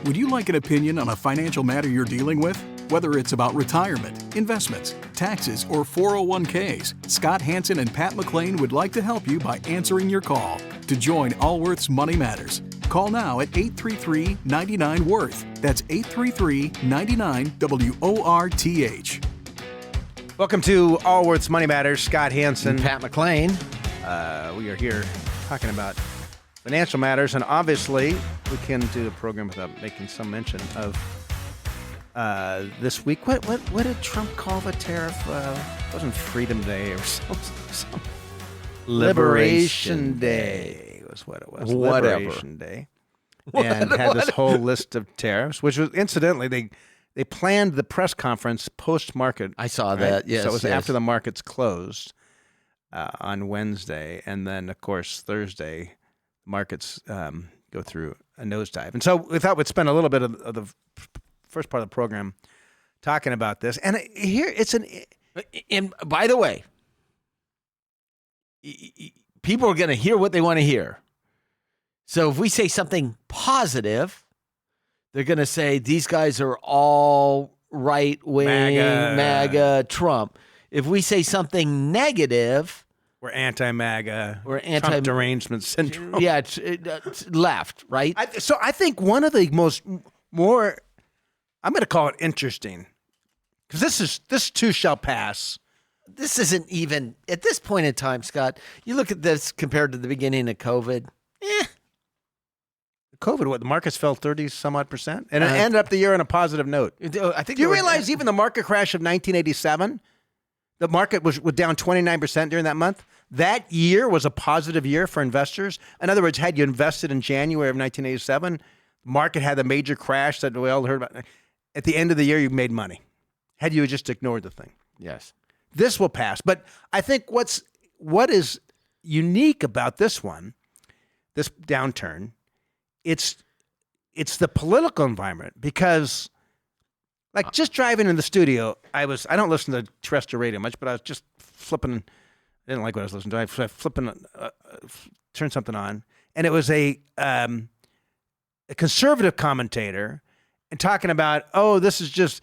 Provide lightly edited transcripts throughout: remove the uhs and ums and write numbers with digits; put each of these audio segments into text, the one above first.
Would you like an opinion on a financial matter you're dealing with? Whether it's about retirement, investments, taxes, or 401ks, Scott Hansen and Pat McClain would like to help you by answering your call. To join Allworth's Money Matters, call now at 833-99-WORTH. That's 833-99-WORTH. Welcome to Allworth's Money Matters. Scott Hansen. And Pat McClain. We are here talking about financial matters, and obviously we can do the program without making some mention of this week. What did Trump call the tariff? It wasn't Freedom Day or some Liberation Day was what it was. Whatever. Liberation Day. And had this whole list of tariffs, which was, incidentally, they planned the press conference post-market. I saw that, yes. So it was after the markets closed on Wednesday, and then, of course, Thursday, markets go through a nosedive. And so we thought we'd spend a little bit of the first part of the program talking about this. And here it's And by the way, people are going to hear what they want to hear. So if we say something positive, they're going to say these guys are all right-wing, MAGA, Trump. If we say something negative, we're anti-MAGA. We're Trump derangement syndrome. Yeah, it's left, right? So I think one of the more, I'm going to call it interesting, because this too shall pass. This isn't even, at this point in time, Scott, you look at this compared to the beginning of COVID, the markets fell 30-some-odd%, and it ended up the year on a positive note. I think. Do you realize even the market crash of 1987, the market was down 29% during that month? That year was a positive year for investors. In other words, had you invested in January of 1987, the market had a major crash that we all heard about. At the end of the year, you made money. Had you just ignored the thing. Yes. This will pass. But I think what is unique about this one, this downturn, it's the political environment, because like just driving in the studio, I don't listen to terrestrial radio much, but I was just flipping. I didn't like what I was listening to. I was flipping, turned something on, and it was a conservative commentator and talking about, this is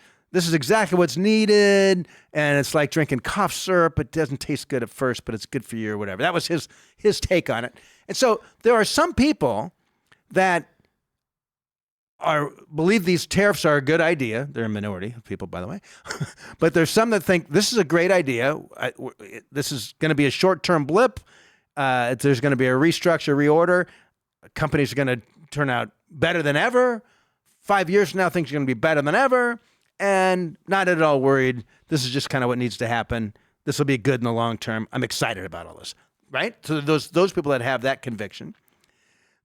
exactly what's needed, and it's like drinking cough syrup. It doesn't taste good at first, but it's good for you or whatever. That was his take on it. And so there are some people that believe these tariffs are a good idea. They're a minority of people, by the way. But there's some that think this is a great idea. This is going to be a short-term blip. There's going to be a restructure, reorder. Companies are going to turn out better than ever. 5 years from now, things are going to be better than ever. And not at all worried. This is just kind of what needs to happen. This will be good in the long term. I'm excited about all this, right? So those people that have that conviction.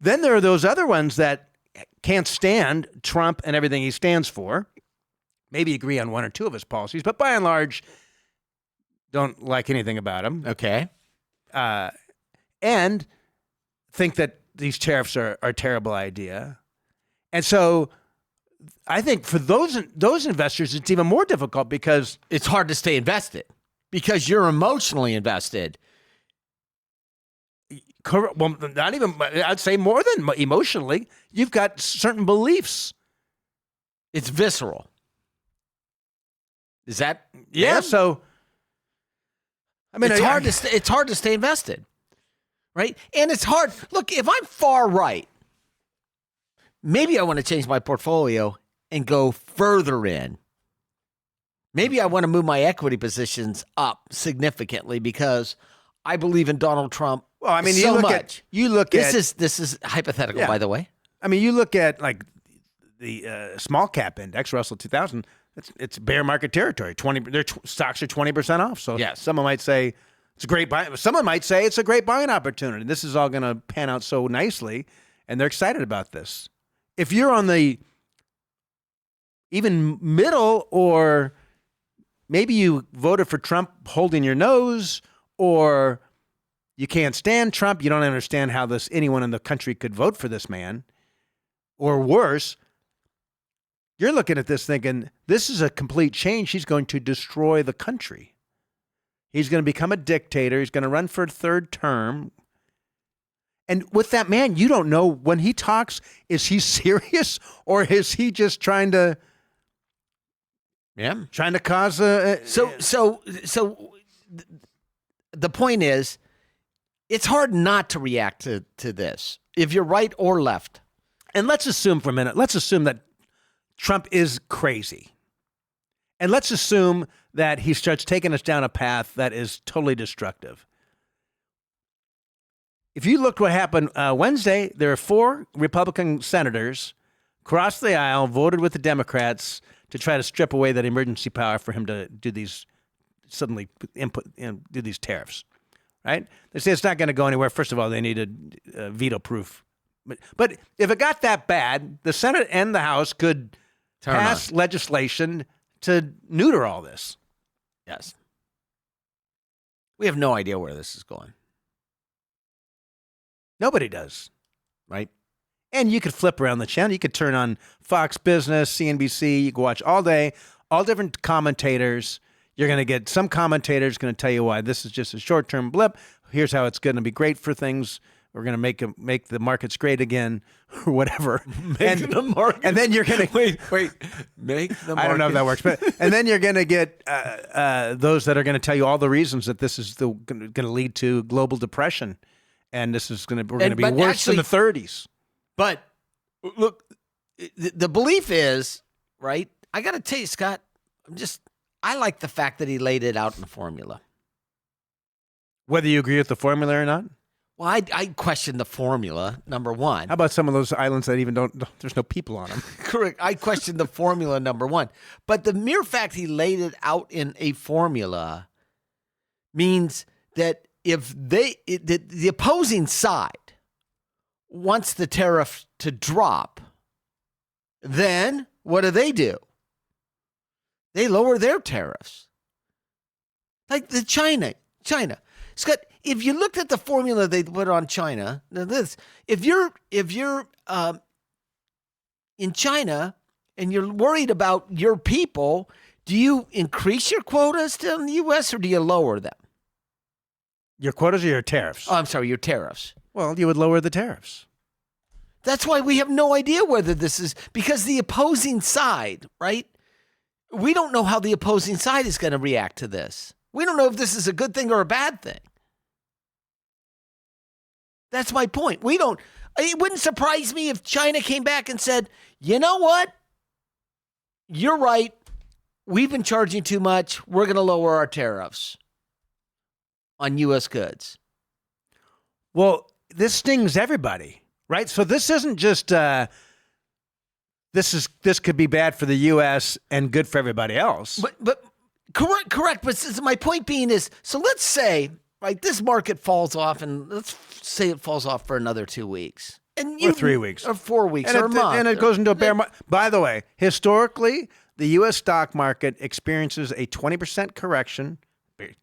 Then there are those other ones that can't stand Trump and everything he stands for, maybe agree on one or two of his policies, but by and large, don't like anything about him. Okay. And think that these tariffs are a terrible idea. And so I think for those investors, it's even more difficult because it's hard to stay invested because you're emotionally invested. Well, not even, I'd say more than emotionally. You've got certain beliefs. It's visceral. Is that? Yeah. So, I mean, it's hard to stay invested, right? And it's hard. Look, if I'm far right, maybe I want to change my portfolio and go further in. Maybe I want to move my equity positions up significantly because I believe in Donald Trump. Well, I mean, you look at this is hypothetical, by the way. I mean, you look at like the small cap index, Russell 2000. It's bear market territory. Their stocks are 20% off. So someone might say it's a great buy. Someone might say it's a great buying opportunity. This is all going to pan out so nicely, and they're excited about this. If you're on the even middle, or maybe you voted for Trump holding your nose, or you can't stand Trump, you don't understand how anyone in the country could vote for this man, or worse, you're looking at this thinking, this is a complete change. He's going to destroy the country. He's going to become a dictator. He's going to run for a third term. And with that man, you don't know when he talks, is he serious or is he just trying to cause a So the point is, it's hard not to react to this if you're right or left. And let's assume for a minute, that Trump is crazy. And let's assume that he starts taking us down a path that is totally destructive. If you looked what happened Wednesday, there are 4 Republican senators crossed the aisle, voted with the Democrats to try to strip away that emergency power for him to do these do these tariffs, right? They say it's not going to go anywhere. First of all, they needed veto-proof. But if it got that bad, the Senate and the House could pass legislation to neuter all this. Yes. We have no idea where this is going. Nobody does. Right? And you could flip around the channel. You could turn on Fox Business, CNBC. You can watch all day, all different commentators. You're going to get some commentators going to tell you why this is just a short-term blip. Here's how it's going to be great for things. We're going to make the markets great again, or whatever. And then you're going to wait. Make the market. I don't know if that works, but and then you're going to get those that are going to tell you all the reasons that this is going to lead to global depression, and we're going to be worse than the 30s. But look, the belief is right. I got to tell you, Scott. I like the fact that he laid it out in the formula. Whether you agree with the formula or not? Well, I question the formula, number one. How about some of those islands that even there's no people on them? Correct. I question the formula, number one. But the mere fact he laid it out in a formula means that if the opposing side wants the tariff to drop, then what do? They lower their tariffs. Like the China. Scott, if you looked at the formula they put on China, now if you're in China and you're worried about your people, do you increase your quotas in the U.S. or do you lower them? Your quotas or your tariffs? Oh, I'm sorry, your tariffs. Well, you would lower the tariffs. That's why we have no idea whether this is because the opposing side, right? We don't know how the opposing side is going to react to this. We don't know if this is a good thing or a bad thing. That's my point. It wouldn't surprise me if China came back and said, you know what? You're right. We've been charging too much. We're going to lower our tariffs on U.S. goods. Well, this stings everybody, right? So this isn't just, this could be bad for the U.S. and good for everybody else. But correct. But my point being is, so let's say, right, this market falls off, and let's say it falls off for another 2 weeks. Or 3 weeks. Or 4 weeks, and or a month. And it goes into a bear market. By the way, historically, the U.S. stock market experiences a 20% correction,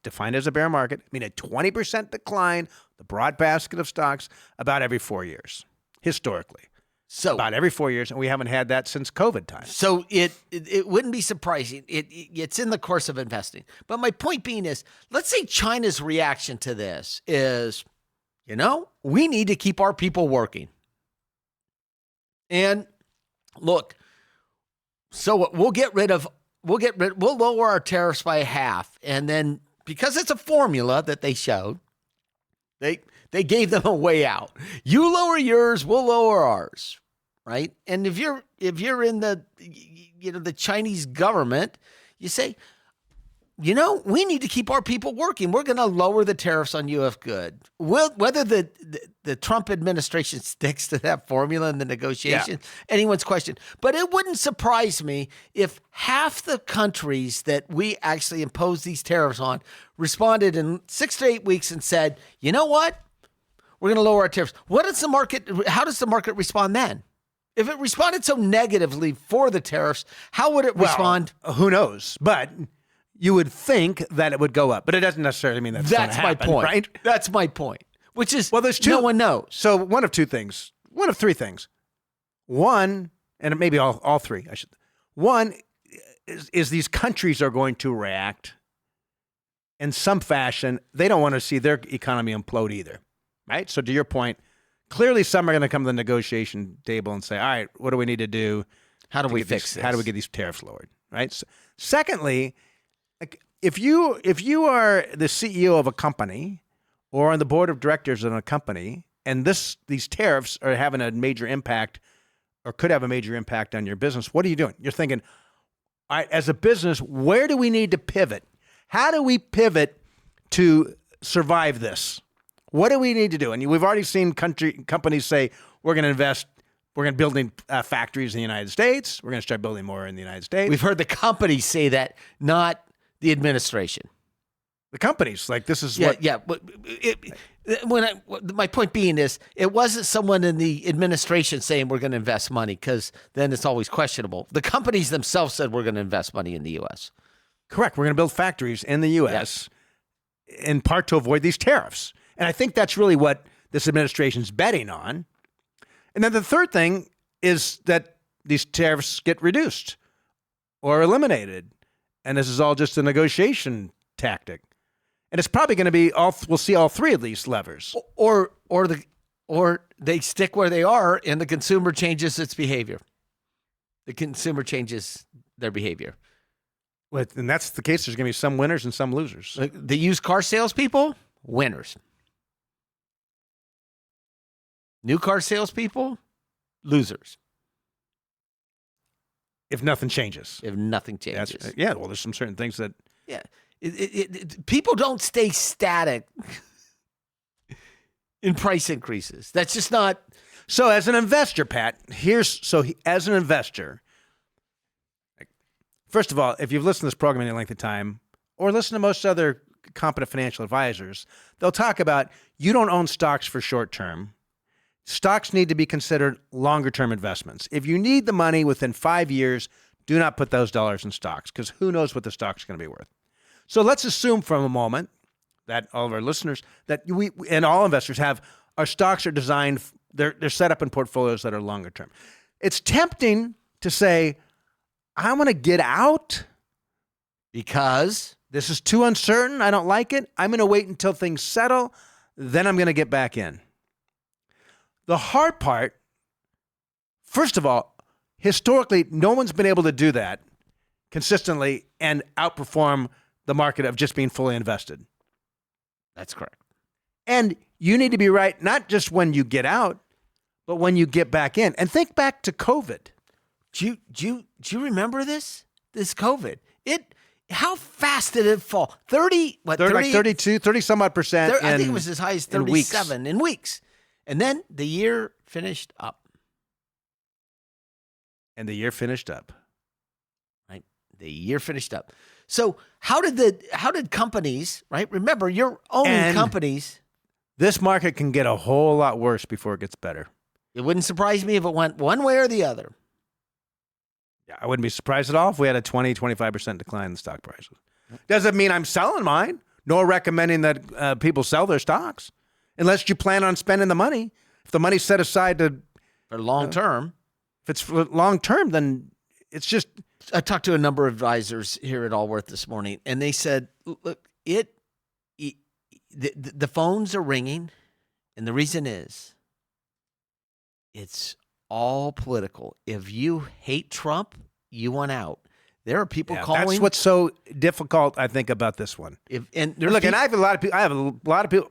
defined as a bear market, I mean a 20% decline, the broad basket of stocks, about every 4 years, historically. So about every 4 years, and we haven't had that since COVID time. So it wouldn't be surprising. It's in the course of investing. But my point being is, let's say China's reaction to this is, we need to keep our people working. And look, so we'll lower our tariffs by half, and then because it's a formula that they showed, they gave them a way out. You lower yours, we'll lower ours, right? And if you're in the Chinese government, you say, we need to keep our people working. We're going to lower the tariffs on U.S. goods. Whether the Trump administration sticks to that formula in the negotiations, anyone's question. But it wouldn't surprise me if half the countries that we actually impose these tariffs on responded in 6 to 8 weeks and said, you know what? We're going to lower our tariffs. How does the market respond then? If it responded so negatively for the tariffs, how would it respond? Who knows? But you would think that it would go up, but it doesn't necessarily mean that's going to happen, my point, right? That's my point. Which is, there's two. No one knows. So one of three things. One, and maybe all three. One is these countries are going to react in some fashion. They don't want to see their economy implode either, right? So to your point, Clearly, some are going to come to the negotiation table and say, all right, what do we need to do? How do we fix this? How do we get these tariffs lowered? Right. So, secondly, like if you are the CEO of a company or on the board of directors of a company, and these tariffs are having a major impact or could have a major impact on your business, what are you doing? You're thinking, all right, as a business, where do we need to pivot? How do we pivot to survive this? What do we need to do? And we've already seen companies say, we're going to invest, we're going to build factories in the United States. We're going to start building more in the United States. We've heard the companies say that, not the administration. The companies, like this is my point being is, it wasn't someone in the administration saying we're going to invest money, because then it's always questionable. The companies themselves said we're going to invest money in the U.S. Correct. We're going to build factories in the U.S. in part to avoid these tariffs. And I think that's really what this administration's betting on. And then the third thing is that these tariffs get reduced or eliminated. And this is all just a negotiation tactic. And it's probably going to be we'll see all three of these levers. Or they stick where they are and the consumer changes its behavior. The consumer changes their behavior. And that's the case. There's going to be some winners and some losers. The used car salespeople, winners. New car salespeople, losers. If nothing changes. If nothing changes. Well, there's some certain things that... Yeah. People don't stay static in price increases. That's just not... So as an investor, Pat, as an investor, first of all, if you've listened to this program any length of time, or listen to most other competent financial advisors, they'll talk about you don't own stocks for short term. Stocks need to be considered longer-term investments. If you need the money within 5 years, do not put those dollars in stocks, because who knows what the stock's going to be worth. So let's assume for a moment that all of our listeners, that we and all investors have, our stocks are designed, they're set up in portfolios that are longer term. It's tempting to say, I want to get out because this is too uncertain. I don't like it. I'm going to wait until things settle. Then I'm going to get back in. The hard part, first of all, historically, no one's been able to do that consistently and outperform the market of just being fully invested. That's correct. And you need to be right, not just when you get out, but when you get back in. And think back to COVID. Do you remember this? This COVID. How fast did it fall? 30 some odd percent. I think it was as high as 37 in weeks. And then the year finished up. And the year finished up. Right? The year finished up. So how did companies, right? Remember, you're owning companies. This market can get a whole lot worse before it gets better. It wouldn't surprise me if it went one way or the other. Yeah, I wouldn't be surprised at all if we had a 20-25% decline in the stock prices. Doesn't mean I'm selling mine, nor recommending that people sell their stocks, unless you plan on spending the money. If the money's set aside for long term, if it's for long term, then it's just. I talked to a number of advisors here at Allworth this morning, and they said, "Look, the phones are ringing, and the reason is, it's all political. If you hate Trump, you want out. There are people calling. That's what's so difficult, I think, about this one. And I have a lot of people. I have a lot of people.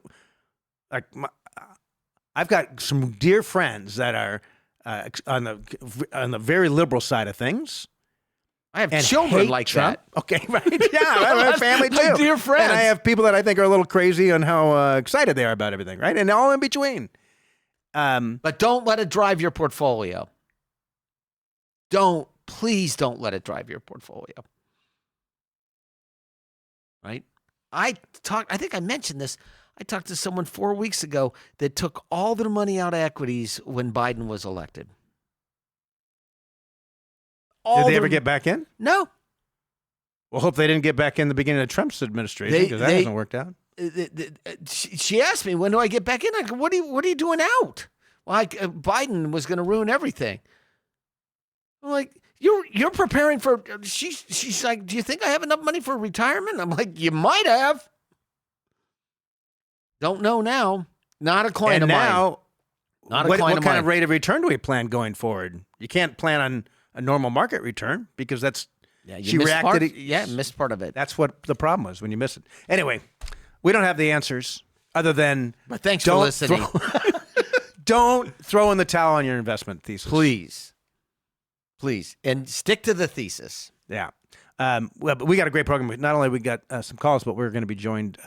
I've got some dear friends that are on the very liberal side of things. I have children like Trump. that. Okay, right. Yeah, I have a family too. My dear friends. And I have people that I think are a little crazy on how excited they are about everything, right? And all in between. But don't let it drive your portfolio. Please don't let it drive your portfolio. Right? I think I mentioned this. I talked to someone 4 weeks ago that took all their money out of equities when Biden was elected. Did they ever get back in? No. Well, hope they didn't get back in the beginning of Trump's administration, because that hasn't worked out. She asked me, when do I get back in? I go, what are you doing out? Well, Biden was going to ruin everything. I'm like, you're preparing for. She's like, do you think I have enough money for retirement? I'm like, you might have. Don't know now. Not a client of mine. And now Not a what client of kind mine. of rate of return do we plan going forward? You can't plan on a normal market return because that's Yeah, she missed reacted. missed part of it. That's what the problem was when you miss it. Anyway, we don't have the answers other than. But thanks for listening. Don't throw in the towel on your investment thesis, Please, and stick to the thesis. Yeah. Well, but we got a great program. Not only we got some calls, but we're going to be joined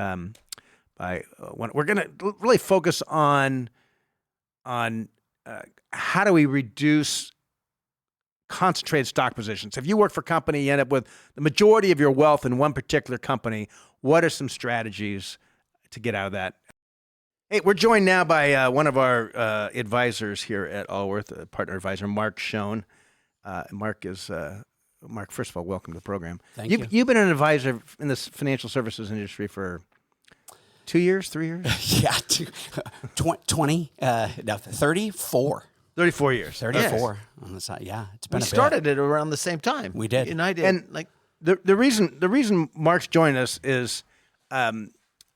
by one. We're going to really focus on how do we reduce concentrated stock positions. If you work for a company, you end up with the majority of your wealth in one particular company. What are some strategies to get out of that? Hey, we're joined now by one of our advisors here at Allworth, a partner advisor, Mark Shone. Mark, first of all, welcome to the program. Thank you. You've been an advisor in this financial services industry for 2 years, 3 years? Yeah, 20, no, 34. 34 years. 34 on the side. Yeah, it's been We a started it around the same time. We did. And I did. And like the reason Mark's joined us is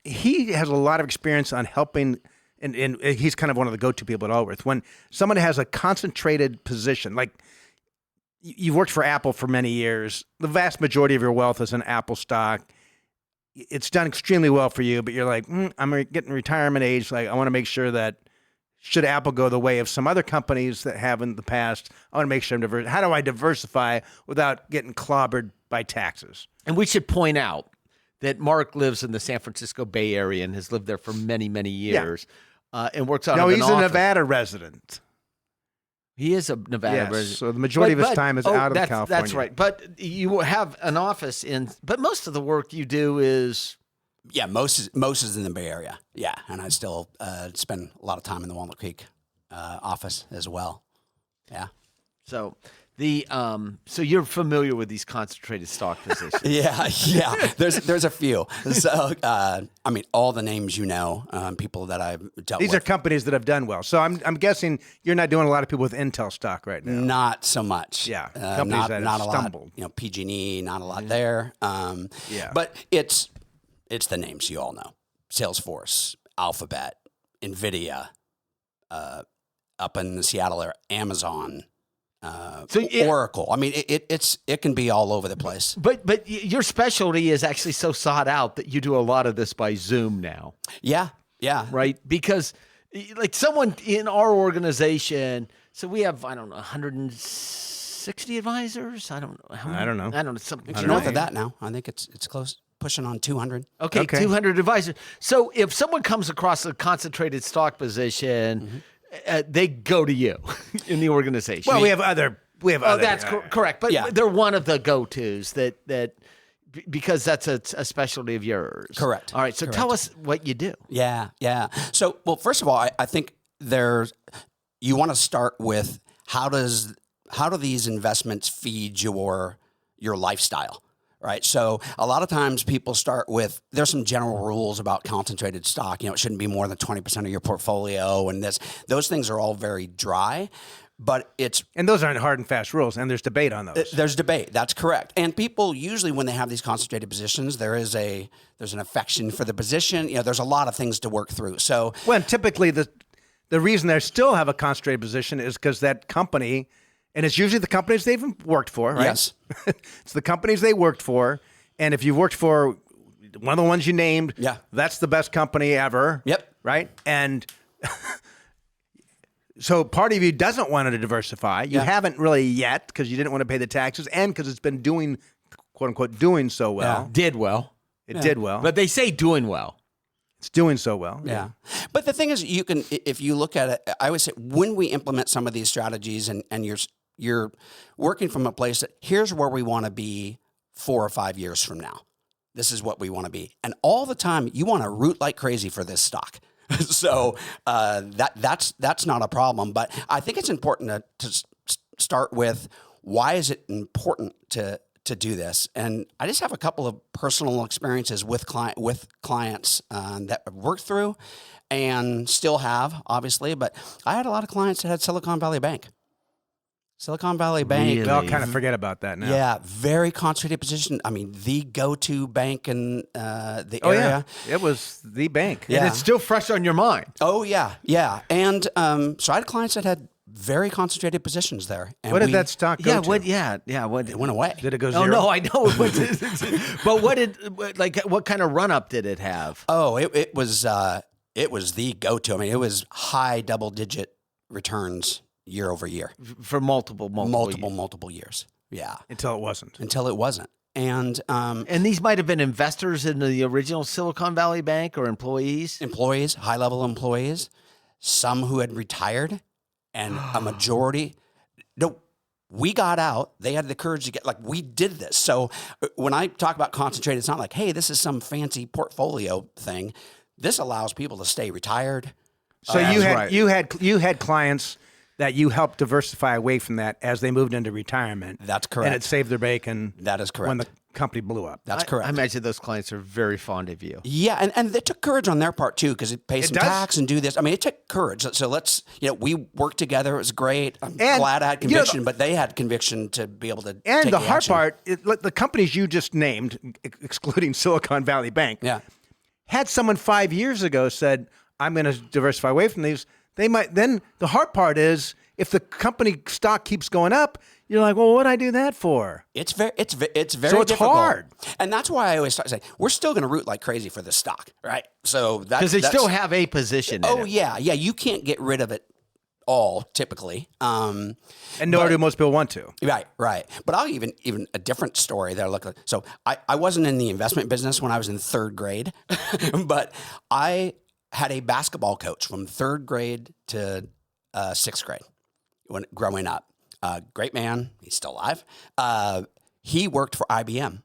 he has a lot of experience on helping, and he's kind of one of the go-to people at Allworth. When someone has a concentrated position, like you've worked for Apple for many years, the vast majority of your wealth is in Apple stock. It's done extremely well for you, but you're like, I'm getting retirement age. Like, I want to make sure that should Apple go the way of some other companies that have in the past, I want to make sure I'm diverse. How do I diversify without getting clobbered by taxes? And we should point out that Mark lives in the San Francisco Bay Area and has lived there for many, many years, and works out of an he's office. a Nevada resident. He is a Nevada resident. So the majority of his time is out of California. That's right. But you have an office but most of the work you do is... Yeah, most is in the Bay Area. Yeah, and I still spend a lot of time in the Walnut Creek office as well. Yeah. So so you're familiar with these concentrated stock positions. Yeah. There's a few. So I mean, all the names people that I've dealt with. These are companies that have done well. So I'm guessing you're not doing a lot of people with Intel stock right now. Not so much. Yeah, companies that not have a stumbled. lot. PG&E, not a lot there. Yeah. But it's the names you all know: Salesforce, Alphabet, NVIDIA, up in the Seattle area, Amazon. Oracle. I mean, it can be all over the place. But your specialty is actually so sought out that you do a lot of this by Zoom now. Yeah. Right? Because like someone in our organization, so we have, I don't know, 160 advisors. I don't know. How many? I don't know. I don't know. Something North of that now. I think it's close, pushing on 200. Okay, 200 advisors. So if someone comes across a concentrated stock position, they go to you in the organization. Well, we have other. That's correct. But they're one of the go-tos that because that's a specialty of yours. Correct. All right. So tell us what you do. Yeah. So, well, first of all, I think you want to start with how do these investments feed your lifestyle? Right. So a lot of times people start with, there's some general rules about concentrated stock. It shouldn't be more than 20% of your portfolio. And those things are all very dry, but and those aren't hard and fast rules. And there's debate on those. There's debate. That's correct. And people usually, when they have these concentrated positions, there's an affection for the position. There's a lot of things to work through. So when typically the reason they still have a concentrated position is because that company, and it's usually the companies they've worked for, right? Yes. It's the companies they worked for. And if you've worked for one of the ones you named, that's the best company ever. Yep. Right? And so part of you doesn't want to diversify. You haven't really yet because you didn't want to pay the taxes and because it's been doing, quote unquote, doing so well. Did well. It did well. But they say doing well. It's doing so well. Yeah. But the thing is, you can, if you look at it, I would say when we implement some of these strategies and you're working from a place that here's where we want to be 4 or 5 years from now. This is what we want to be. And all the time you want to root like crazy for this stock. So that's not a problem. But I think it's important to start with why is it important to do this? And I just have a couple of personal experiences with clients that I've worked through and still have, obviously. But I had a lot of clients that had Silicon Valley Bank. Silicon Valley Bank. We all kind of forget about that now. Yeah, very concentrated position. I mean, the go-to bank in the Oh, area. yeah. It was the bank. Yeah. And it's still fresh on your mind. Oh, yeah, yeah. And so I had clients that had very concentrated positions there. And What did that stock go to? It went away. Did it go Oh zero? no, I know. But what kind of run up did it have? Oh, it was the go-to. I mean, it was high double-digit returns year over year, For multiple years. Yeah, Until it wasn't. until it wasn't. And And these might have been investors in the original Silicon Valley Bank or employees. employees, high-level employees, some who had retired, and a majority. No, we got out. They had the courage to get, like, we did this. So when I talk about concentrated, it's not like, hey, this is some fancy portfolio thing. This allows people to stay retired. So right. you had clients that you helped diversify away from that as they moved into retirement. That's correct. And it saved their bacon. That is correct. When the company blew up. That's correct. I imagine those clients are very fond of you. Yeah, and they took courage on their part too, because it pays some does. tax and do this. I mean, it took courage. So let's, we worked together. It was great. I'm And, glad I had conviction, but they had conviction to be able to. And take the hard action. part, the companies you just named, excluding Silicon Valley Bank, Yeah. had someone 5 years ago said, I'm going to diversify away from these, they might, then the hard part is if the company stock keeps going up, you're like, well, what'd I do that for? It's very So it's difficult. hard. And that's why I always start saying, we're still going to root like crazy for this stock, right? So that's Because they still have a position in Oh it. yeah, you can't get rid of it all typically. And nor do most people want to. Right. But I'll even a different story that I look at. So I wasn't in the investment business when I was in third grade, but I had a basketball coach from third grade to sixth grade when growing up. Great man. He's still alive. He worked for IBM.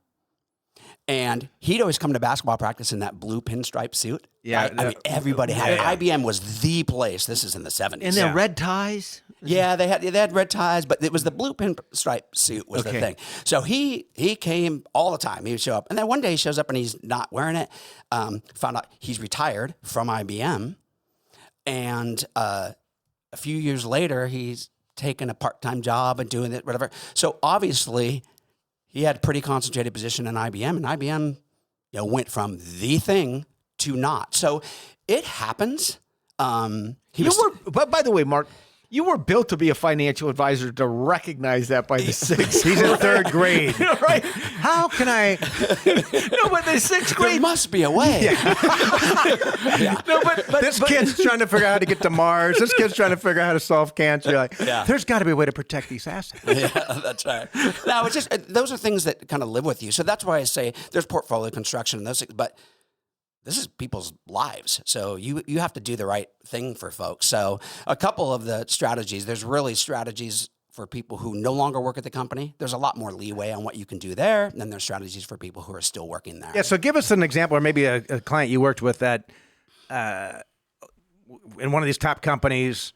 And he'd always come to basketball practice in that blue pinstripe suit. Yeah, I mean, everybody had it. IBM was the place. This is in the 70s. And their red ties. Yeah, they had red ties, but it was the blue pinstripe suit was the thing. So he came all the time. He would show up, and then one day he shows up and he's not wearing it. Found out he's retired from IBM, and a few years later he's taken a part-time job and doing it, whatever. So obviously he had a pretty concentrated position in IBM, and IBM, went from the thing to not. So it happens. But by the way, Mark, you were built to be a financial advisor to recognize that by the sixth. He's in third grade. Right? How can I? No, but the sixth grade. There must be a way. No, but This kid's trying to figure out how to get to Mars. This kid's trying to figure out how to solve cancer. You're like, there's got to be a way to protect these assets. Yeah, that's right. No, it's just those are things that kind of live with you. So that's why I say there's portfolio construction and those things, but this is people's lives. So you have to do the right thing for folks. So a couple of the strategies, there's really strategies for people who no longer work at the company. There's a lot more leeway on what you can do there. And then there's strategies for people who are still working there. Yeah, so give us an example, or maybe a client you worked with that in one of these top companies,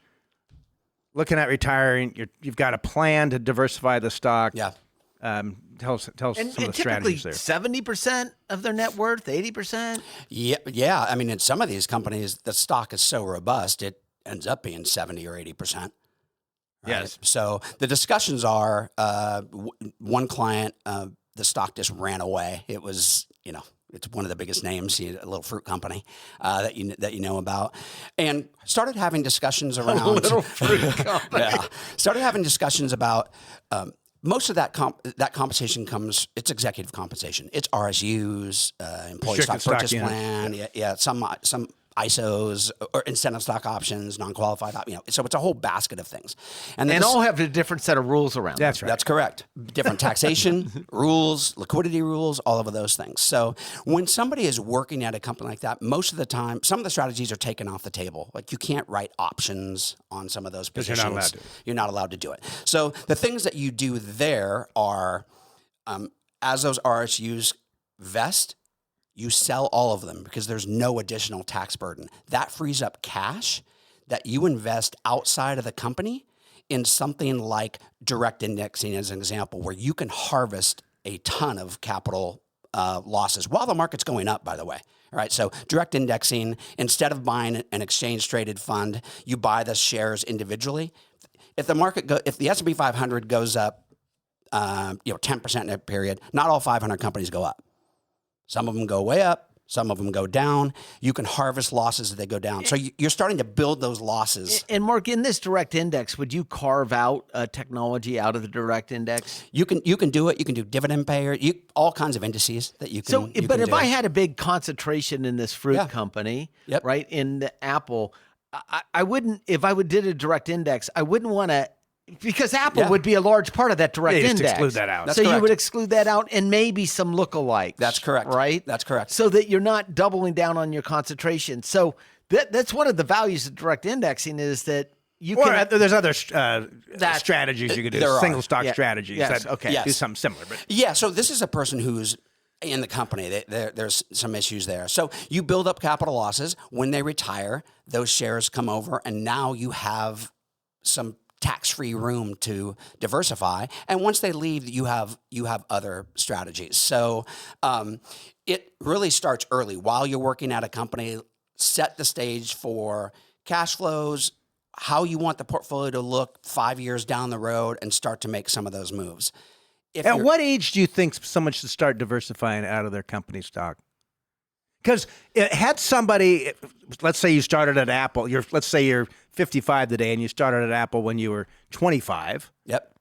looking at retiring, you've got a plan to diversify the stock. Yeah. Tell us some of the strategies there. 70% of their net worth, 80%. Yeah. I mean, in some of these companies, the stock is so robust, it ends up being 70 or 80%. Right? Yes. So the discussions are one client, the stock just ran away. It was, it's one of the biggest names, a little fruit company that you know about, and started having discussions around A little fruit company. Yeah, started having discussions about. Most of that compensation comes. It's executive compensation. It's RSUs, employee Restricted stock purchase stock plan. Yeah. Some ISOs or incentive stock options, non-qualified. So it's a whole basket of things, and all have a different set of rules around them. That's right. That's correct. Different taxation rules, liquidity rules, all of those things. So when somebody is working at a company like that, most of the time, some of the strategies are taken off the table. Like you can't write options on some of those positions. You're not allowed to. You're not allowed to do it. So the things that you do there are, as those RSUs vest, you sell all of them because there's no additional tax burden. That frees up cash that you invest outside of the company in something like direct indexing, as an example, where you can harvest a ton of capital losses while the market's going up, by the way. All right, so direct indexing, instead of buying an exchange traded fund, you buy the shares individually. if the S&P 500 goes up, 10% in a period, not all 500 companies go up. Some of them go way up. Some of them go down. You can harvest losses as they go down. So you're starting to build those losses. And Mark, in this direct index, would you carve out technology out of the direct index? You can do it. You can do dividend payer. All kinds of indices that you can. So, you but can if do. I had a big concentration in this fruit Yeah. company, Yep. right, in the Apple, I wouldn't. If I did a direct index, I wouldn't want to. Because Apple Yeah. would be a large part of that direct Yeah, just index. exclude that out. That's So you correct. would exclude that out and maybe some lookalikes. That's correct. Right? That's correct. So that you're not doubling down on your concentration. So that's one of the values of direct indexing is that you Or can. there's other strategies you could do, there are. single stock Yeah. strategies Yes, that okay. do Yes. something similar. But Yeah, so this is a person who's in the company. There's some issues there. So you build up capital losses. When they retire, those shares come over, and now you have some tax-free room to diversify. And once they leave, you have other strategies. So it really starts early. While you're working at a company, set the stage for cash flows, how you want the portfolio to look 5 years down the road, and start to make some of those moves. If at you're- what age do you think someone should start diversifying out of their company stock? Because had somebody, let's say you started at Apple, let's say you're 55 today and you started at Apple when you were 25, Yep.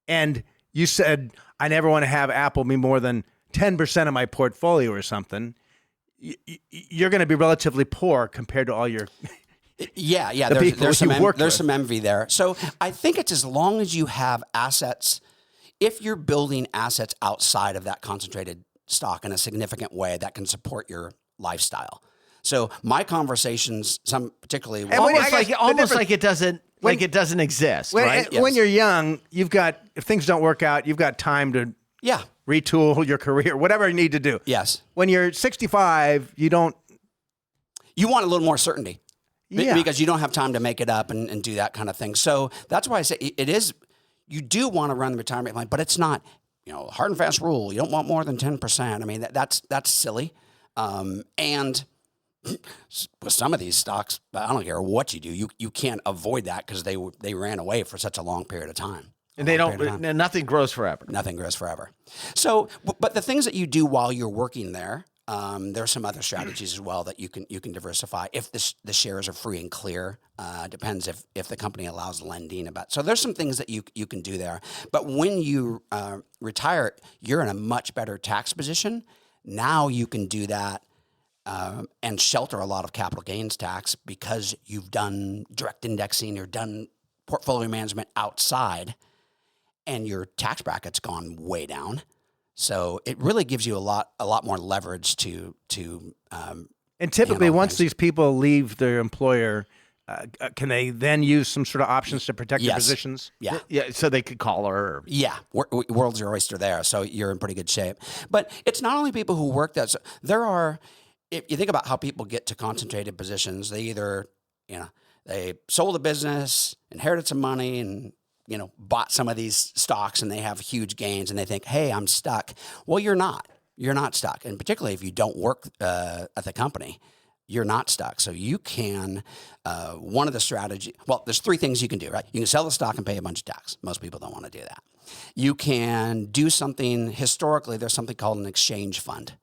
and you said, I never want to have Apple be more than 10% of my portfolio or something, you're going to be relatively poor compared to all your... Yeah. The people There's you work with. some envy there. So I think it's as long as you have assets, if you're building assets outside of that concentrated stock in a significant way that can support your lifestyle. So my conversations, some particularly, And when- almost I guess almost the like it doesn't exist, right? When Yes. you're young, if things don't work out, you've got time to yeah, retool your career, whatever you need to do. yes, When you're 65, you don't... you want a little more certainty. Yeah. Because you don't have time to make it up and do that kind of thing. So that's why I say it is, you do want to run the retirement plan, but it's not, hard and fast rule. You don't want more than 10%. I mean, that's silly. And with some of these stocks, I don't care what you do, you can't avoid that because they ran away for such a long period of time. And they don't. And nothing grows forever. Nothing grows forever. So, but the things that you do while you're working there, there are some other strategies as well that you can diversify if the shares are free and clear. Depends if the company allows lending. So there's some things that you can do there. But when you retire, you're in a much better tax position. Now you can do that and shelter a lot of capital gains tax because you've done direct indexing or done portfolio management outside, and your tax bracket's gone way down. So it really gives you a lot more leverage to. And typically, handle once things. these people leave their employer, can they then use some sort of options to protect their Yes. positions? Yeah. Yeah, so they could call her. Or, Yeah, world's your oyster there, so you're in pretty good shape. But it's not only people who work that. So there are, if you think about how people get to concentrated positions, they either, they sold a business, inherited some money, and bought some of these stocks, and they have huge gains, and they think, hey, I'm stuck. Well, you're not. You're not stuck, and particularly if you don't work at the company, you're not stuck. So you can, one of the strategy, well, there's three things you can do, right? You can sell the stock and pay a bunch of tax. Most people don't want to do that. You can do something, historically, there's something called an exchange fund.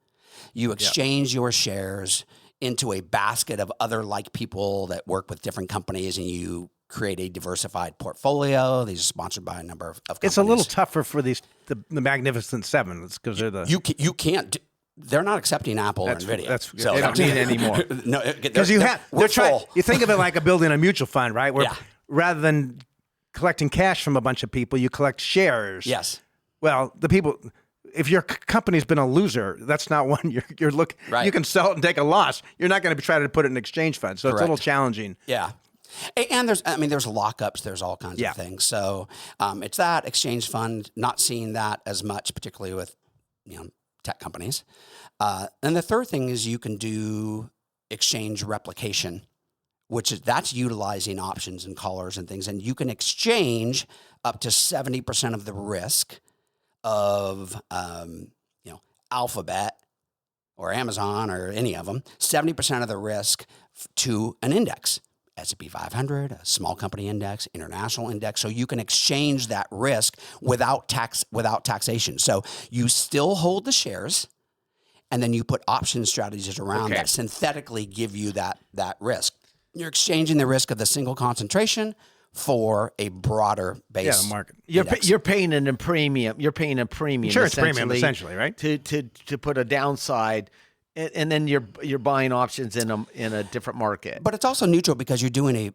You exchange your shares into a basket of other like people that work with different companies, and you create a diversified portfolio. These are sponsored by a number of companies. It's a little tougher for the Magnificent Seven because they're the... You can't. They're not accepting Apple or Nvidia. They don't need it anymore. No, Because we're full. you think of it like building a mutual fund, right? Where Yeah. rather than collecting cash from a bunch of people, you collect shares. Yes. Well, the people, if your company's been a loser, that's not one you're looking. Right. You can sell it and take a loss. You're not going to try to put it in an exchange fund, so it's a little Correct. challenging. Yeah. And there's lockups, there's all kinds Yeah. of things. So it's that exchange fund, not seeing that as much, particularly with tech companies. And the third thing is you can do exchange replication, that's utilizing options and collars and things. And you can exchange up to 70% of the risk of, Alphabet or Amazon or any of them, 70% of the risk to an index. S&P 500, a small company index, international index. So you can exchange that risk without taxation. So you still hold the shares, and then you put option strategies around that synthetically give you that risk. You're exchanging the risk of the single concentration for a broader base. the market. You're paying a premium. You're paying a premium. Insurance premium, essentially, right? To put a downside, and then you're buying options in a different market. But it's also neutral because you're doing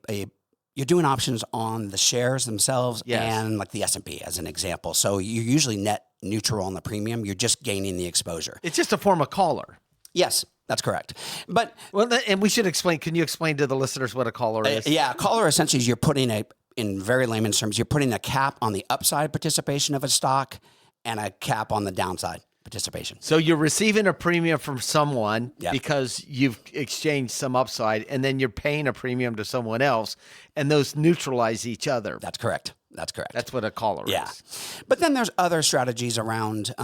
you're doing options on the shares themselves and like the S&P as an example. So you're usually net neutral on the premium. You're just gaining the exposure. It's just a form of collar. Yes, that's correct. But and we should explain. Can you explain to the listeners what a collar is? Yeah, a collar essentially is you're putting in very layman's terms, you're putting a cap on the upside participation of a stock and a cap on the downside participation. So you're receiving a premium from someone because you've exchanged some upside, and then you're paying a premium to someone else, and those neutralize each other. That's correct. That's what a collar is. But then there's other strategies around,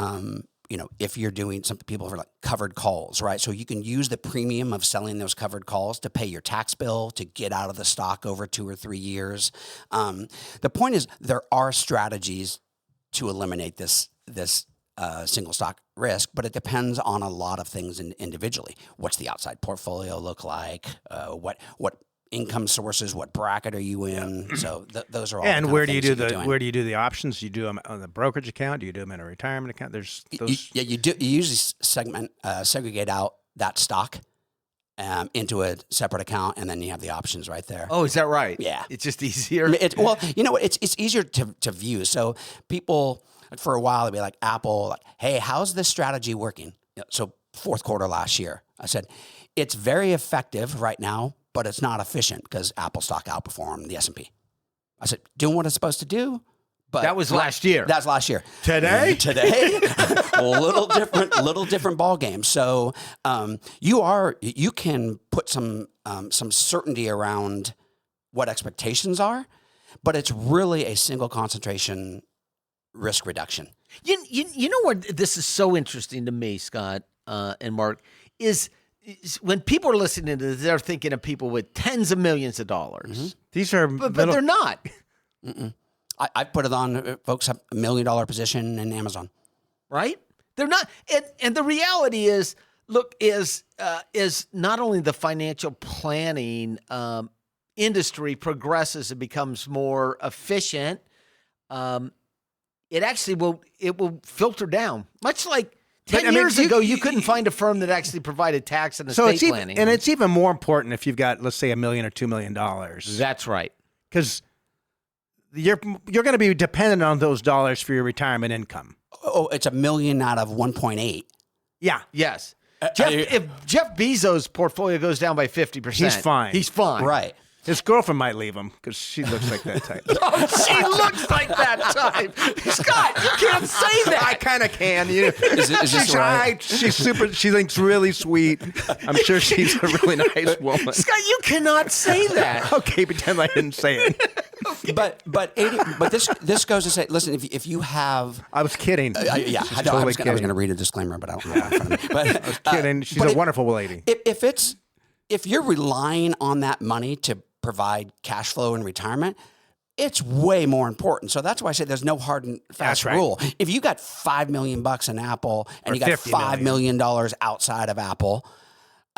if you're doing, some people are like covered calls, right? So you can use the premium of selling those covered calls to pay your tax bill, to get out of the stock over 2 or 3 years. The point is there are strategies to eliminate this single stock risk, but it depends on a lot of things individually. What's the outside portfolio look like? What income sources? What bracket are you in? So those are all. And the where do you do the the options? Do you do them on the brokerage account? Do you do them in a retirement account? There's those. You usually segregate out that stock into a separate account, and then you have the options right there. Oh, is that right? Yeah, it's just easier. Well, you know what? It's easier to view. So people, for a while, they'd be like, Apple, like, hey, how's this strategy working? So fourth quarter last year, I said, it's very effective right now, but it's not efficient because Apple stock outperformed the S&P. I said, doing what it's supposed to do. But that was last year. That's last year. Today, a little different ball game. So you can put some certainty around what expectations are, but it's really a single concentration risk reduction. You know what? This is so interesting to me, Scott and Mark, is when people are listening to this, they're thinking of people with tens of millions of dollars. Mm-hmm. These are, but they're not. Mm-mm. I put it on folks have $1 million position in Amazon, right? They're not, and the reality is, look, is not only the financial planning industry progresses and becomes more efficient, it actually will filter down, much like 10 years ago, you couldn't find a firm that actually provided tax and estate planning. And it's even more important if you've got, let's say, $1 million or $2 million. That's right. Because you're going to be dependent on those dollars for your retirement income. Oh, it's $1 million out of 1.8. Yeah. Yes. If Jeff Bezos' portfolio goes down by 50%, he's fine. Right. His girlfriend might leave him because she looks like that type. She looks like that type. Scott, you can't say that. I kind of can. You know. Is this right? She's super. She thinks really sweet. I'm sure she's a really nice woman. Scott, you cannot say that. Okay, pretend I didn't say it. But this goes to say, listen, if you have, I was kidding. I was going to read a disclaimer, but I don't have it in front of me. But I was kidding. She's a wonderful lady. If you're relying on that money to provide cash flow in retirement, it's way more important. So that's why I say there's no hard and fast rule. If you got $5 million in Apple and you got $5 million outside of Apple,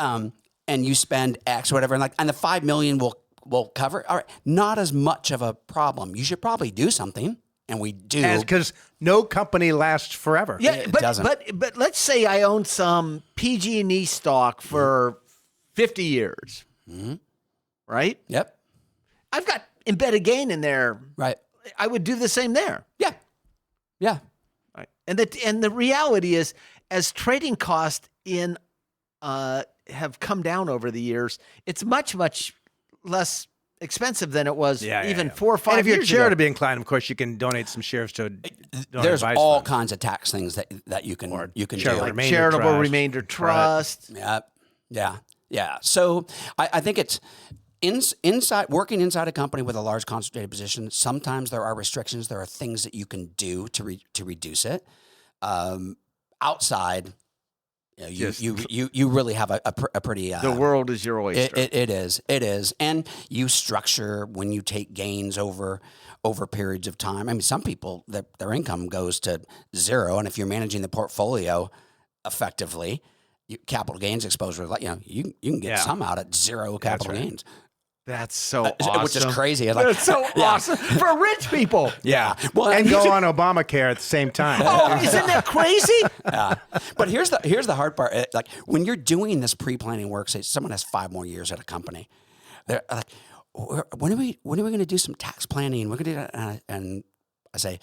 and you spend X or whatever, and the $5 million will cover. All right, not as much of a problem. You should probably do something, and we do. Because no company lasts forever. Yeah, it doesn't. But let's say I own some PG&E stock for 50 years. Mm-hmm. Right? Yep. I've got embedded gain in there. Right. I would do the same there. Yeah. Yeah. Right. And the reality is, as trading costs have come down over the years, it's much, much less expensive than it was 4 or 5 years ago. And if you're charitably inclined, of course, you can donate some shares to There's all kinds of tax things that you can do. Like charitable remainder trust. Yeah. So I think it's working inside a company with a large concentrated position. Sometimes there are restrictions. There are things that you can do to reduce it. Outside, You really have a pretty The world is your oyster. It is, and you structure when you take gains over periods of time. I mean, some people their income goes to zero, and if you're managing the portfolio effectively, capital gains exposure, you can get some out at zero capital gains. That's so awesome. Which is crazy. That's so awesome for rich people. Yeah. Well, and go on Obamacare at the same time. Oh, isn't that crazy? Yeah. But here's the hard part. Like when you're doing this pre-planning work, say someone has 5 more years at a company, they're like, when are we going to do some tax planning? We're going to do that. And I say,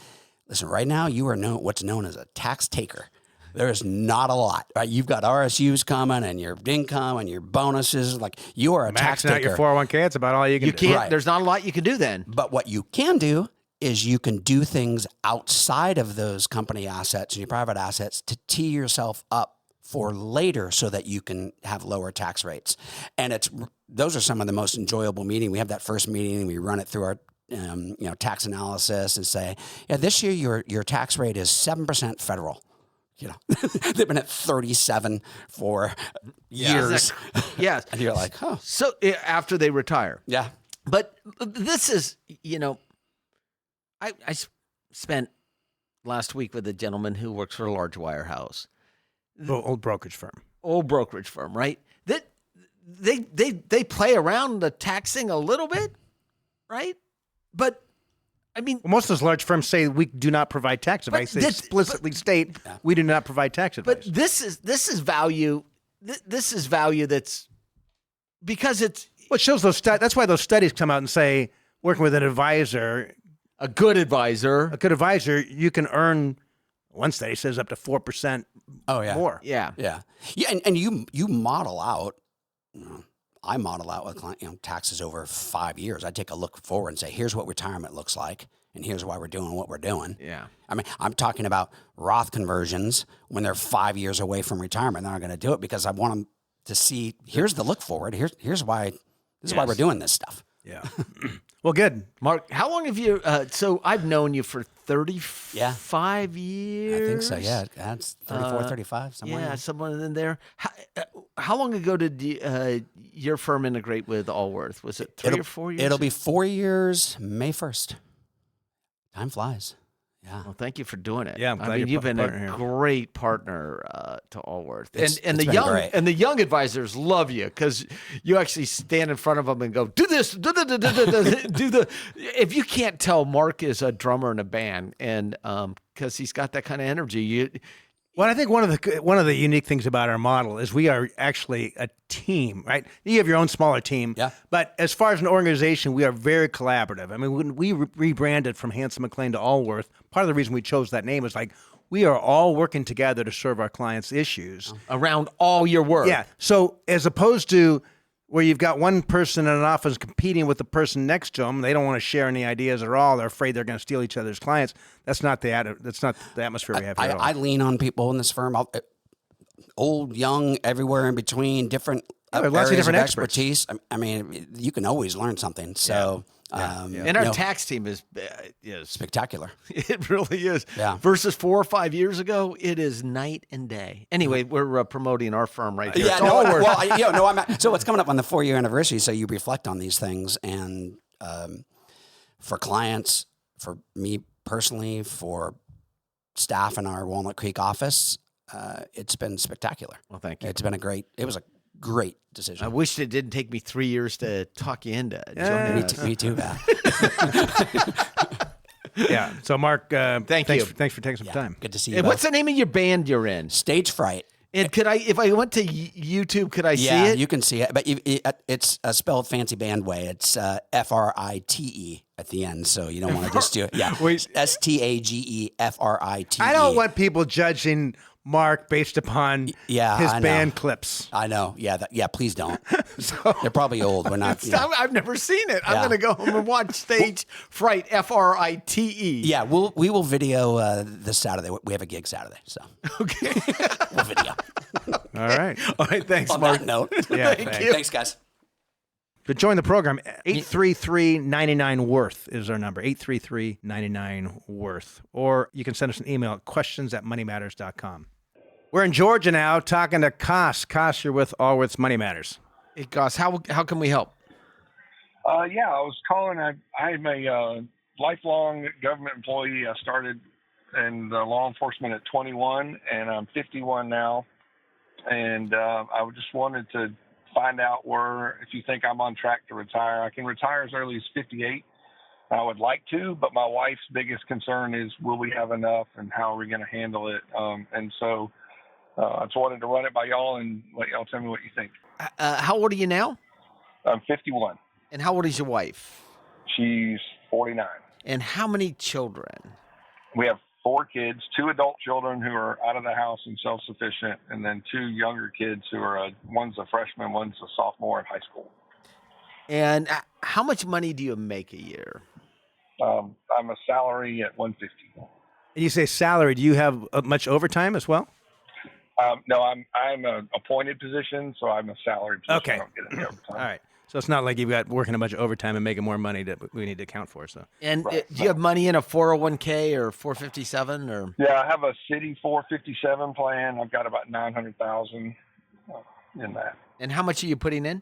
listen, right now you are what's known as a tax taker. There is not a lot, right? You've got RSUs coming and your income and your bonuses. Like you are a tax taker. Maxing out your 401k, it's about all you can do. Right. There's not a lot you can do then. But what you can do is you can do things outside of those company assets and your private assets to tee yourself up for later so that you can have lower tax rates. And those are some of the most enjoyable meetings. We have that first meeting and we run it through our tax analysis and say, this year your tax rate is 7% federal. They've been at 37 for years. Yes. And you're like, oh. So after they retire. Yeah. But this is, I spent last week with a gentleman who works for a large wirehouse. Old brokerage firm. Old brokerage firm, right? That they play around the taxing a little bit, right? But I mean, most of those large firms say we do not provide tax advice. They explicitly state we do not provide tax advice. But this is value. This is value that's because it's. Well, it shows those. That's why those studies come out and say working with an advisor, a good advisor, you can earn. One study says up to 4%. Oh yeah, more. Yeah. And you model out. I model out with client, taxes over 5 years. I take a look forward and say, here's what retirement looks like, and here's why we're doing what we're doing. Yeah. I mean, I'm talking about Roth conversions when they're 5 years away from retirement. They're not going to do it because I want them to see, here's the look forward. Here's why, this is why we're doing this stuff. Yeah. Well, good. Mark, how long have you, so I've known you for 35 years. I think so, yeah. That's 34, 35, somewhere. Yeah, someone in there. How long ago did your firm integrate with Allworth? Was it 3 or 4 years? It'll be 4 years, May 1st. Time flies. Yeah. Well, thank you for doing it. Yeah, I'm glad you've been a here. Great partner to Allworth, and great. the young advisors love you because you actually stand in front of them and go, "Do this, do the." If you can't tell, Mark is a drummer in a band, and because he's got that kind of energy, Well, I think one of the unique things about our model is we are actually a team, right? You have your own smaller team, but as far as an organization, we are very collaborative. I mean, when we rebranded from Hanson McLean to Allworth, part of the reason we chose that name is like we are all working together to serve our clients' issues around all your work. Yeah. So as opposed to where you've got one person in an office competing with the person next to them, they don't want to share any ideas at all. They're afraid they're going to steal each other's clients. That's not the atmosphere we have here at all. I lean on people in this firm, old, young, everywhere in between, different lots of different expertise. I mean, you can always learn something. So, and our tax team is spectacular. It really is. Yeah. Versus 4 or 5 years ago, it is night and day. Anyway, we're promoting our firm right here. Yeah. So it's coming up on the 4-year anniversary. So you reflect on these things, and for clients, for me personally, for staff in our Walnut Creek office, it's been spectacular. Well, thank you. It was a great decision. I wish it didn't take me 3 years to talk you into joining us. Me too, Matt. Yeah. So, Mark, thank you. Thanks for taking some time. Good to see you. And what's the name of your band you're in? Stage Fright. And if I went to YouTube, could I see it? Yeah, you can see it, but it's spelled fancy band way. It's Frite at the end, so you don't want to just do it. Yeah, STAGEFRITE. I don't want people judging Mark based upon his band clips. I know. Yeah, please don't. They're probably old. We're not. I've never seen it. I'm going to go home and watch Stage Fright, Frite. Yeah, we will video this Saturday. We have a gig Saturday, so okay, we'll video. All right. Thanks, On Mark. that note, Thank you. Thanks, guys. To join the program, 833-99-WORTH is our number, 833-99-WORTH. Or you can send us an email at questions@moneymatters.com. We're in Georgia now talking to Koss. Koss, you're with Allworth's Money Matters. Hey, Goss, how can we help? Yeah, I was calling. I'm a lifelong government employee. I started in law enforcement at 21, and I'm 51 now. And I just wanted to find out if you think I'm on track to retire. I can retire as early as 58. I would like to, but my wife's biggest concern is, will we have enough, and how are we going to handle it? And so I just wanted to run it by y'all and let y'all tell me what you think. How old are you now? I'm 51. And how old is your wife? She's 49. And how many children? We have 4 kids, 2 adult children who are out of the house and self-sufficient, and then 2 younger kids who are, one's a freshman, one's a sophomore in high school. And how much money do you make a year? I'm a salary at 150. And you say salary. Do you have much overtime as well? No, I'm an appointed position, so I'm a salary position. Okay. I don't get any overtime. All right. So it's not like you've got working a bunch of overtime and making more money that we need to account for. So. And Right. do you have money in a 401k or 457 or? Yeah, I have a city 457 plan. I've got about 900,000 in that. And how much are you putting in?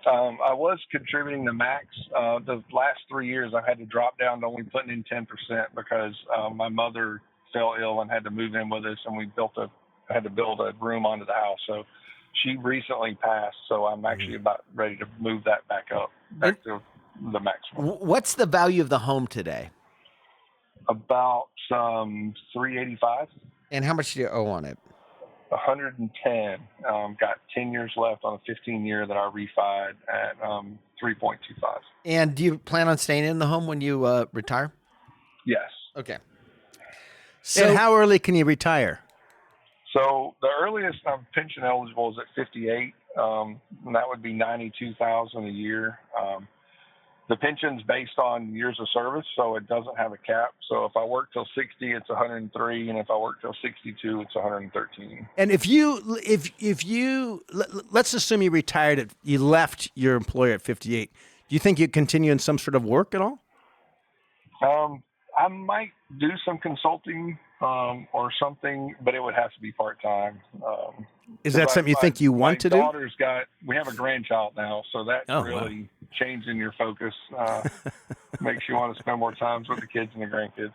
I was contributing the max. The last 3 years, I had to drop down to only putting in 10% because my mother fell ill and had to move in with us, and I had to build a room onto the house. So she recently passed, so I'm actually about ready to move that back to the maximum. What's the value of the home today? About $385. And how much do you owe on it? 110. Got 10 years left on a 15-year that I refied at 3.25. And do you plan on staying in the home when you retire? Yes. Okay. And how early can you retire? So the earliest I'm pension eligible is at 58, and that would be $92,000 a year. The pension's based on years of service, so it doesn't have a cap. So if I work till 60, it's 103, and if I work till 62, it's 113. And if you let's assume you left your employer at 58, do you think you'd continue in some sort of work at all? I might do some consulting or something, but it would have to be part-time. Is that something you think you want to do? My daughter's we have a grandchild now, so that's Wow. really changing your focus. Makes you want to spend more time with the kids and the grandkids.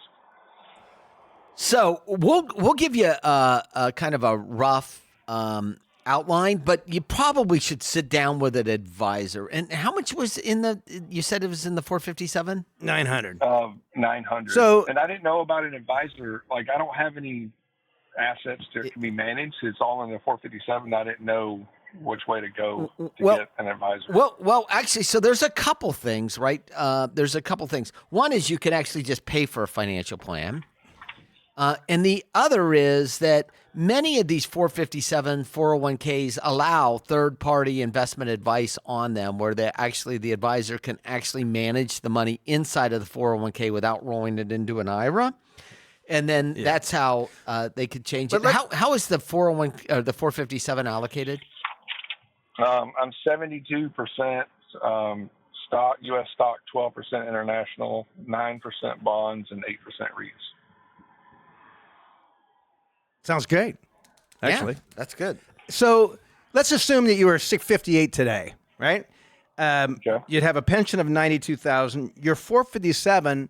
So we'll give you a kind of a rough outline, but you probably should sit down with an advisor. And how much was you said it was in the 457? 900. 900. So, and I didn't know about an advisor. Like, I don't have any assets that can be managed. It's all in the 457. I didn't know which way to go to get an advisor. Well, actually, so there's a couple things, right? There's a couple things. One is you can actually just pay for a financial plan. And the other is that many of these 457 401ks allow third-party investment advice on them where the advisor can actually manage the money inside of the 401k without rolling it into an IRA. And then that's how they could change it. How is the 401 or the 457 allocated? I'm 72% stock, U.S. stock, 12% international, 9% bonds, and 8% REITs. Sounds great, actually. Yeah, that's good. So let's assume that you were 658 today, right? Okay. You'd have a pension of 92,000. You're 457.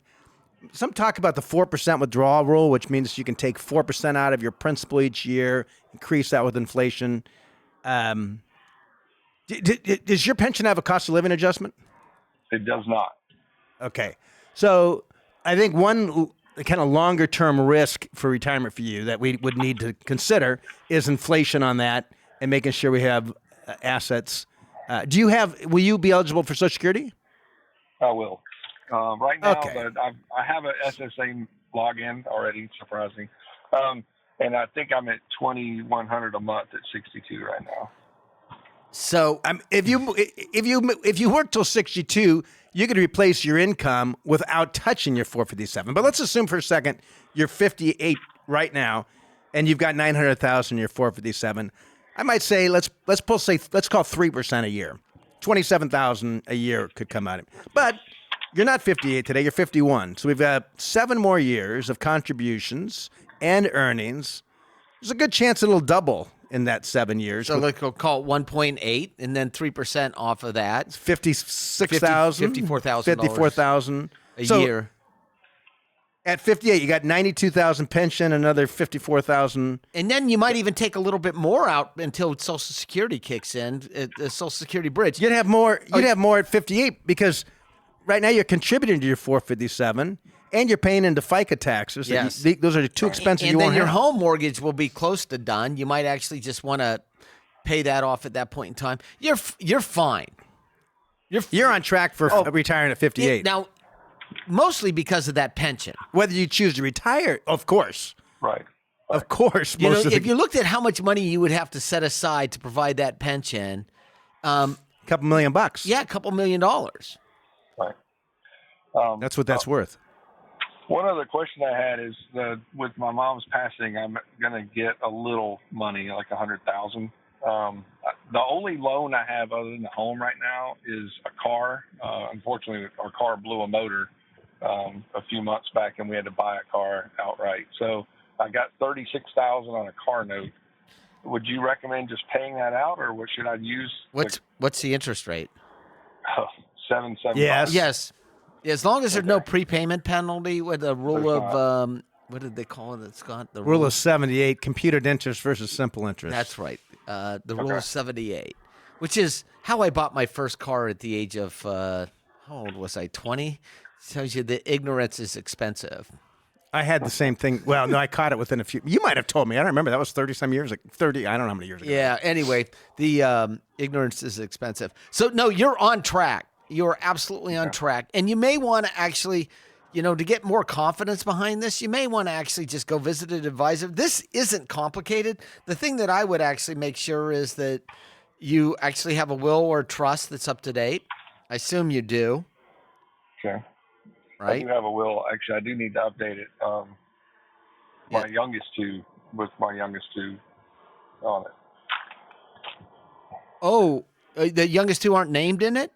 Some talk about the 4% withdrawal rule, which means you can take 4% out of your principal each year, increase that with inflation. Does your pension have a cost of living adjustment? It does not. Okay. So I think one kind of longer term risk for retirement for you that we would need to consider is inflation on that and making sure we have assets. Will you be eligible for Social Security? I will. Right now, Okay. I have a SSA login already, surprising. And I think I'm at $2,100 a month at 62 right now. So If you work till 62, you could replace your income without touching your 457. But let's assume for a second you're 58 right now, and you've got 900,000 in your 457. I might say let's call 3% a year, 27,000 a year could come out of it. But you're not 58 today; you're 51. So we've got 7 more years of contributions and earnings There's a good chance it'll double in that 7 years. So like we'll call it 1.8 and then 3% off of that. 56,000, $54,000 54,000 a year. At 58, you got 92,000 pension, another 54,000. And then you might even take a little bit more out until Social Security kicks in, the Social Security bridge. You'd have more. You'd have more at 58 because right now you're contributing to your 457, and you're paying into FICA taxes. Yes. Those are the two expenses And you then won't your have. home mortgage will be close to done. You might actually just want to pay that off at that point in time. You're fine. You're on track for retiring at 58. Now, mostly because of that pension. Whether you choose to retire, of course. Right. Of course. You know, most of if you looked at how much money you would have to set aside to provide that pension, couple $1 million. yeah, a couple $1 million. Right. That's what that's worth. One other question I had is with my mom's passing, I'm going to get a little money, like $100,000. The only loan I have other than the home right now is a car. Unfortunately, our car blew a motor a few months back, and we had to buy a car outright. So I got $36,000 on a car note. Would you recommend just paying that out, or what should I use? What's the interest rate? 7.75. Yes. As long as there's no prepayment penalty with a rule of what did they call it, Scott? The Rule of 78, computed interest versus simple interest. That's right. The rule of 78, which is how I bought my first car at the age of how old was I? 20. Tells you that ignorance is expensive. I had the same thing. Well, no, I caught it within a few. You might have told me. I don't remember. That was 30-some years ago. 30, I don't know how many years ago. Yeah. Anyway, the ignorance is expensive. So no, you're on track. You're absolutely on track. And you may want to actually, to get more confidence behind this, you may want to actually just go visit an advisor. This isn't complicated. The thing that I would actually make sure is that you actually have a will or trust that's up to date. I assume you do. Okay. Right? I do have a will. Actually, I do need to update it. My youngest two on it. Oh, the youngest two aren't named in it?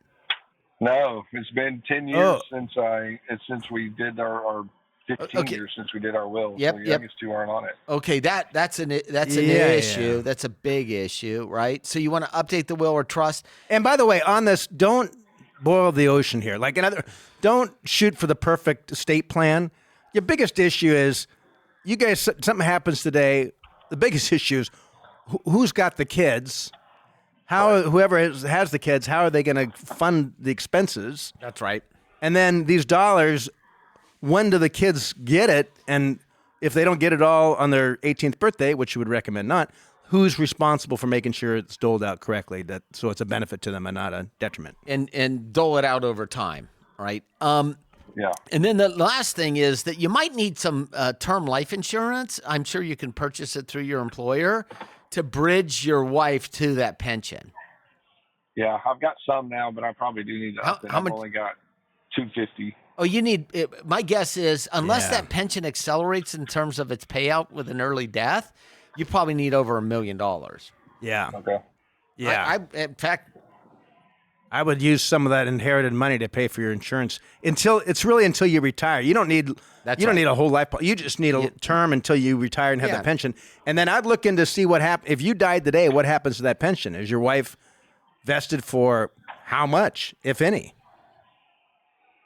No, it's been 10 years since we did our 15 years since we did our will. Yep, so the youngest two aren't on it. Okay, that's an issue. Yeah. That's a big issue, right? So you want to update the will or trust. And by the way, on this, don't boil the ocean here. Don't shoot for the perfect estate plan. Your biggest issue is, you guys, something happens today. The biggest issue is who's got the kids. Whoever has the kids, how are they going to fund the expenses? That's right. And then these dollars, when do the kids get it? And if they don't get it all on their 18th birthday, which you would recommend not, who's responsible for making sure it's doled out correctly, so it's a benefit to them and not a detriment? And dole it out over time, right? Yeah. And then the last thing is that you might need some term life insurance. I'm sure you can purchase it through your employer to bridge your wife to that pension. Yeah, I've got some now, but I probably do need to update. How I've much? only got $250. Oh, you need. My guess is, unless that pension accelerates in terms of its payout with an early death, you probably need over $1 million. Yeah. Okay. Yeah. In fact, I would use some of that inherited money to pay for your insurance until you retire. You don't need need a whole life. You just need a term until you retire and have that pension. And then I'd look into see what happens if you died today. What happens to that pension? Is your wife vested for how much, if any?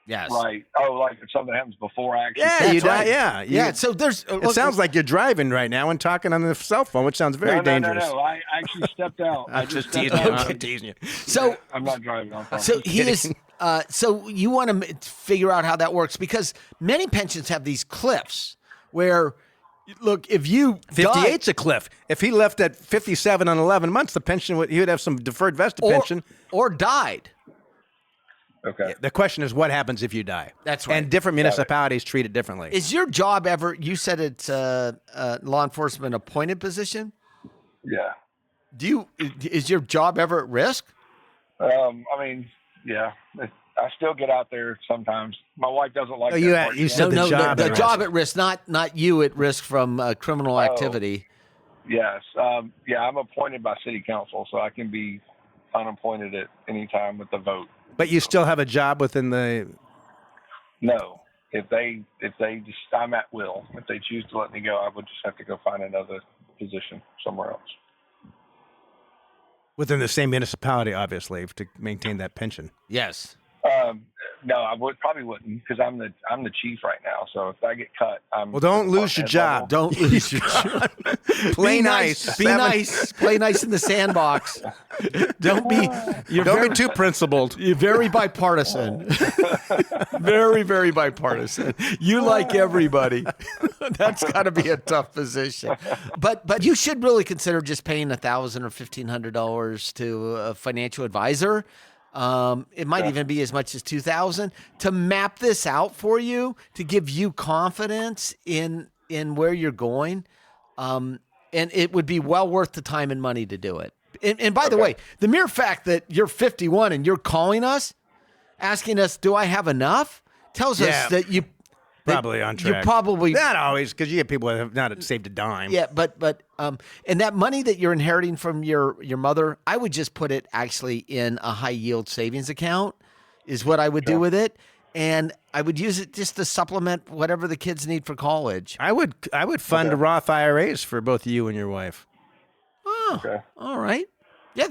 yes. Right. Oh, like if something happens before I actually. Yeah, That's you die. right. Yeah. Yeah. So there's. It sounds like you're driving right now and talking on the cell phone, which sounds very dangerous. No. I actually stepped out. I'm just teasing you. I'm teasing you. So I'm not driving. So he is. So you want to figure out how that works, because many pensions have these cliffs where, look, if you 58's a cliff. If he left at 57 on 11 months, the pension he would have some deferred vested pension or died. Okay. The question is, what happens if you die? That's right. And different municipalities treat it differently. Is your job ever? You said it's a law enforcement appointed position. Yeah. Is your job ever at risk? I mean, yeah. I still get out there sometimes. My wife doesn't like that part. You said the job. The job at risk, not you at risk from criminal activity. Yes. Yeah, I'm appointed by city council, so I can be unappointed at any time with the vote. But you still have a job within the. No. If they just, I'm at will. If they choose to let me go, I would just have to go find another position somewhere else. Within the same municipality, obviously, to maintain that pension. Yes. No, I probably wouldn't, because I'm the chief right now. So if I get cut, Well, don't lose your job. Don't lose your job. Play nice. Be nice. Play nice in the sandbox. Don't be too principled. You're very bipartisan. Very, very bipartisan. You like everybody. That's got to be a tough position. But you should really consider just paying $1,000 or $1,500 to a financial advisor. It might even be as much as $2,000 to map this out for you, to give you confidence in where you're going. And it would be well worth the time and money to do it. And by the way, the mere fact that you're 51 and you're calling us, asking us, do I have enough, tells us that you probably on track. You're probably not always, because you get people that have not saved a dime. Yeah, but and that money that you're inheriting from your mother, I would just put it actually in a high yield savings account, is what I would do with it. And I would use it just to supplement whatever the kids need for college. I would fund Roth IRAs for both you and your wife. Oh, all right. Yeah,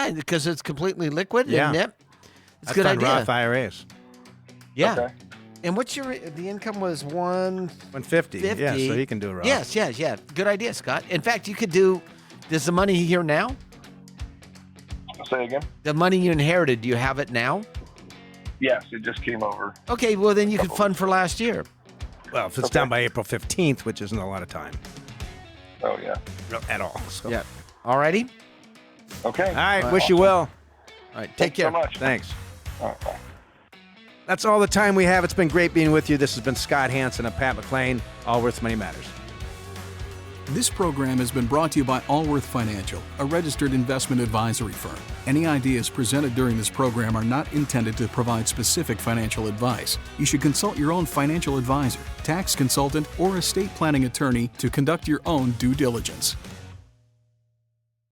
because it's completely liquid. Yeah. And it's a I'd good fund idea. Roth IRAs. Yeah. Okay. And the income was 150. Yeah, so you can do a Roth. Yes. Good idea, Scott. In fact, you could do, does the money here now? Say again? The money you inherited, do you have it now? Yes, it just came over. Okay, well then you could fund for last year. Well, if it's done by April 15th, which isn't a lot of time. Oh, yeah. At all. So. Yeah. All righty? Okay. All right, wish you well. All right, take Thanks care. so much. Thanks. All right, bye. That's all the time we have. It's been great being with you. This has been Scott Hansen and Pat McLean. Allworth Money Matters. This program has been brought to you by Allworth Financial, a registered investment advisory firm. Any ideas presented during this program are not intended to provide specific financial advice. You should consult your own financial advisor, tax consultant, or estate planning attorney to conduct your own due diligence.